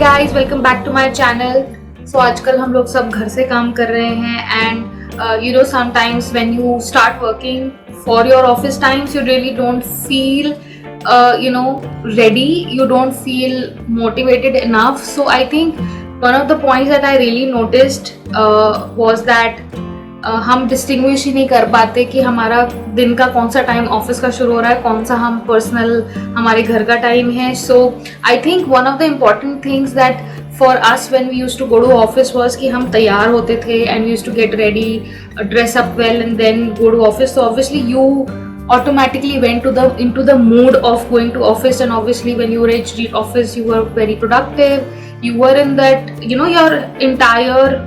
Guys, welcome back to my channel. So आजकल हम लोग सब घर से काम कर रहे हैं and you know sometimes when you start working for your office times you really don't feel ready, you don't feel motivated enough. So I think one of the points that I really noticed was that हम distinguish ही नहीं कर पाते कि हमारा दिन का कौन सा टाइम ऑफिस का शुरू हो रहा है, कौन सा हम पर्सनल हमारे घर का टाइम है. So I think one of the important things that for us when we used to go to office was कि हम तैयार होते थे and we used to get ready, dress up well and then go to office. So obviously you automatically went into the mood of going to office, and obviously when you reached the office you were very productive. You were in that, your entire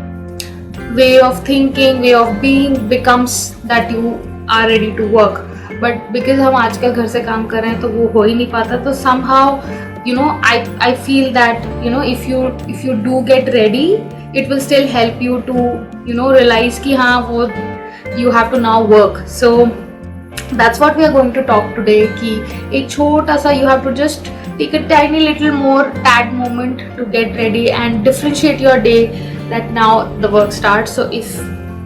way of thinking, way of being becomes that you are ready to work. But because हम आजकल घर से काम कर रहे हैं तो वो हो ही नहीं पाता. तो somehow I feel that if you do get ready, it will still help you to realize कि हाँ वो you have to now work. So that's what we are going to talk today कि एक छोटा सा you have to just take a tiny little more tad moment to get ready and differentiate your day that now the work starts. So if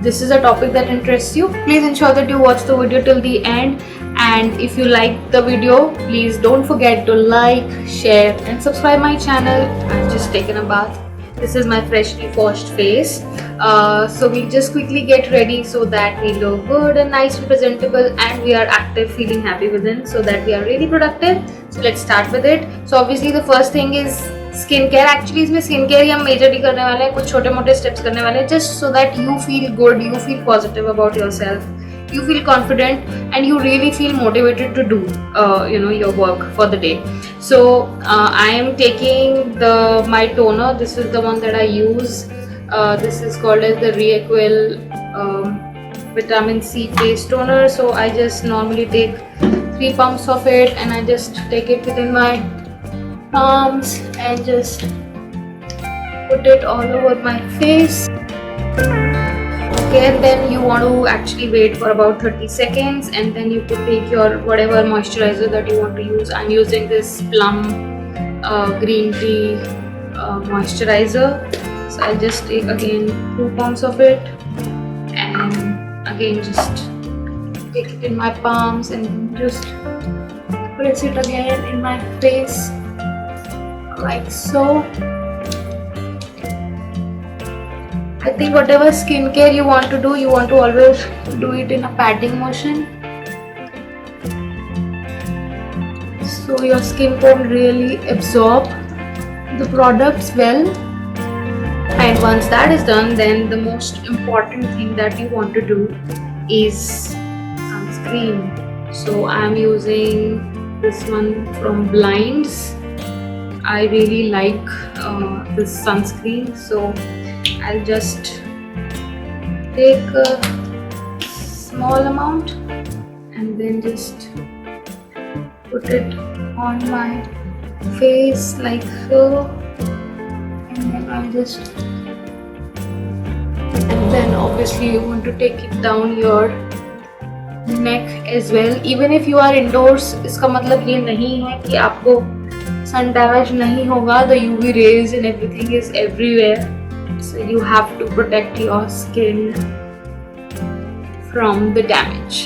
this is a topic that interests you, please ensure that you watch the video till the end, and if you like the video, please don't forget to like, share and subscribe my channel. I've just taken a bath. This is my freshly washed face. So we just quickly get ready so that we look good and nice and presentable, and we are active, feeling happy within, so that we are really productive. So let's start with it. So obviously the first thing is skin care. Actually इसमें skin care हम majorly करने वाले हैं, कुछ छोटे मोटे steps करने वाले हैं, just so that you feel good, you feel positive about your self, you feel confident and you really feel motivated to do your work for the day. So I am taking my toner. This is the one that I use. This is called as the Reaquil vitamin C face toner. So I just normally take 3 pumps of it and I just take it within my palms and just put it all over my face. Okay, and then you want to actually wait for about 30 seconds and then you could take your whatever moisturizer that you want to use. I'm using this Plum green tea moisturizer. So I'll just take again 2 pumps of it and again just take it in my palms and just press it again in my face like so. I think whatever skincare you want to do, you want to always do it in a patting motion, so your skin can really absorb the products well. And once that is done, then the most important thing that you want to do is sunscreen. So I am using this one from Blinds. I really like this sunscreen, so I'll just take a small amount and then just put it on my face like so, and then I'll just, and then obviously you want to take it down your neck as well. Even if you are indoors, इसका मतलब ये नहीं है कि आपको sun damage नहीं होगा. The UV rays and everything is everywhere. So you have to protect your skin from the damage.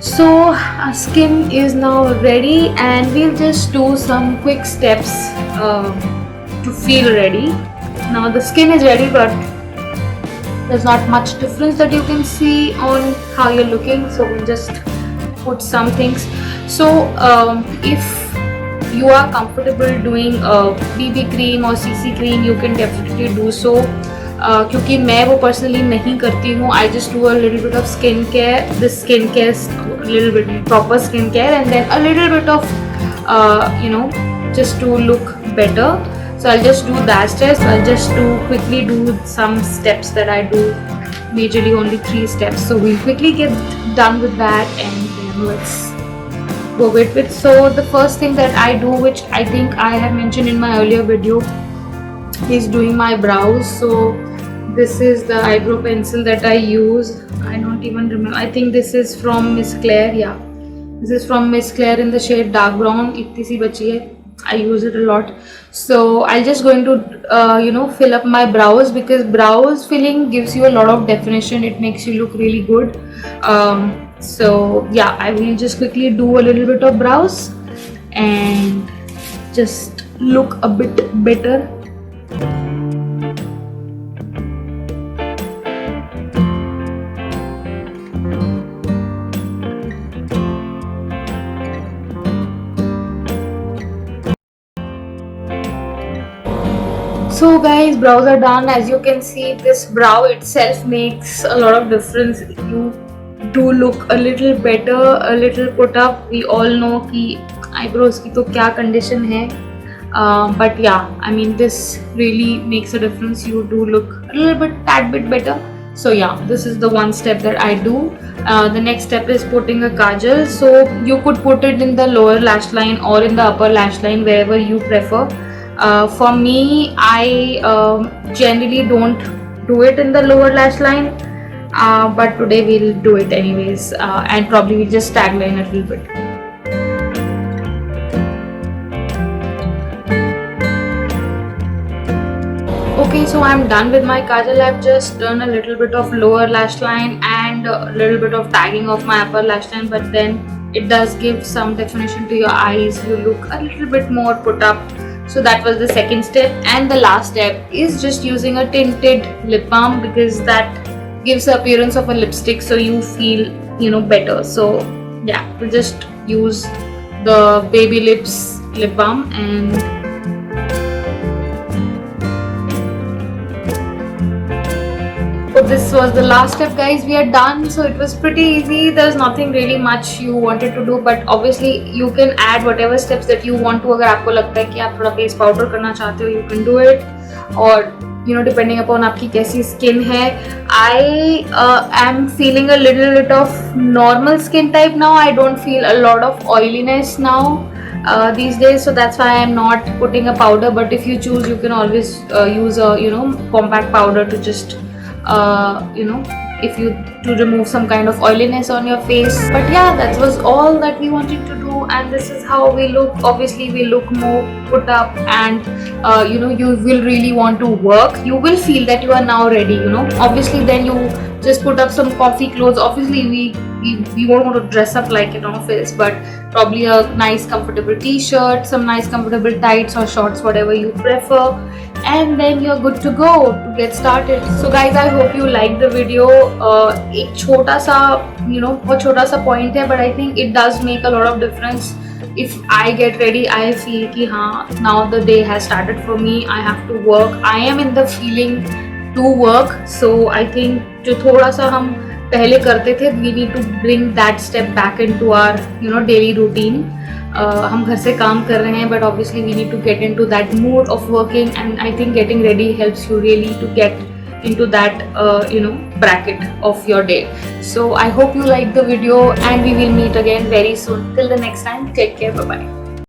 So our skin is now ready and we'll just do some quick steps to feel ready. Now the skin is ready, but there's not much difference that you can see on how you're looking. So we'll just put some things. So if you are comfortable doing BB cream or CC cream, you can definitely do so. क्योंकि मैं वो personally नहीं करती हूँ. I just do a little bit of skin care, a little bit proper skin care, and then a little bit of just to look better. So I'll just do that steps. I'll just quickly do some steps that I do, majorly only 3 steps. So we'll quickly get done with that and then let's go with it. So the first thing that I do, which I think I have mentioned in my earlier video, is doing my brows. So this is the eyebrow pencil that I use. I don't even remember. I think this is from Miss Claire. Yeah, This is from Miss Claire in the shade dark brown. इतनी सी बची है. I use it a lot. So I'll just going to fill up my brows, because brows filling gives you a lot of definition. It makes you look really good. So yeah, I will just quickly do a little bit of brows and just look a bit better. So guys, brows are done. As you can see, this brow itself makes a lot of difference. You do look a little better, a little put up. We all know कि eyebrows की तो क्या condition है. But yeah, I mean, this really makes a difference. You do look a little bit, tad bit better. So yeah, this is the one step that I do. The next step is putting a kajal. So you could put it in the lower lash line or in the upper lash line, wherever you prefer. For me, I generally don't do it in the lower lash line, but today we'll do it anyways, and probably we'll just tagline a little bit. Okay, so I'm done with my kajal. I've just done a little bit of lower lash line and a little bit of tagging of my upper lash line, but then it does give some definition to your eyes. You look a little bit more put up. So that was the second step, and the last step is just using a tinted lip balm, because that gives the appearance of a lipstick, so you feel better. So yeah, we'll just use the Baby Lips lip balm, and so this was the last step, guys. We are done. So it was pretty easy. There's nothing really much you wanted to do, but obviously you can add whatever steps that you want to. अगर आपको लगता है कि आप थोड़ा face powder करना चाहते हो, you can do it. और depending upon आपकी कैसी skin है. I am feeling a little bit of normal skin type now. I don't feel a lot of oiliness now these days, so that's why I'm not putting a powder. But if you choose, you can always use a compact powder to just if you to remove some kind of oiliness on your face. But yeah, that was all that we wanted to do, and this is how we look. Obviously we look more put up, and you will really want to work. You will feel that you are now ready. Obviously then you just put up some comfy clothes. Obviously we won't want to dress up like in office, but probably a nice comfortable t-shirt, some nice comfortable tights or shorts, whatever you prefer, and then you're good to go to get started. So guys, I hope you liked the video. एक छोटा सा बहुत छोटा सा point है, but I think it does make a lot of difference. If I get ready, I feel कि हाँ, now the day has started for me. I have to work. I am in the feeling to work. So I think जो थोड़ा सा हम पहले करते थे, we need to bring that step back into our daily routine. हम घर से काम कर रहे हैं, but obviously we need to get into that mood of working, and I think getting ready helps you really to get into that bracket of your day. So I hope you liked the video, and we will meet again very soon. Till the next time, take care, bye bye.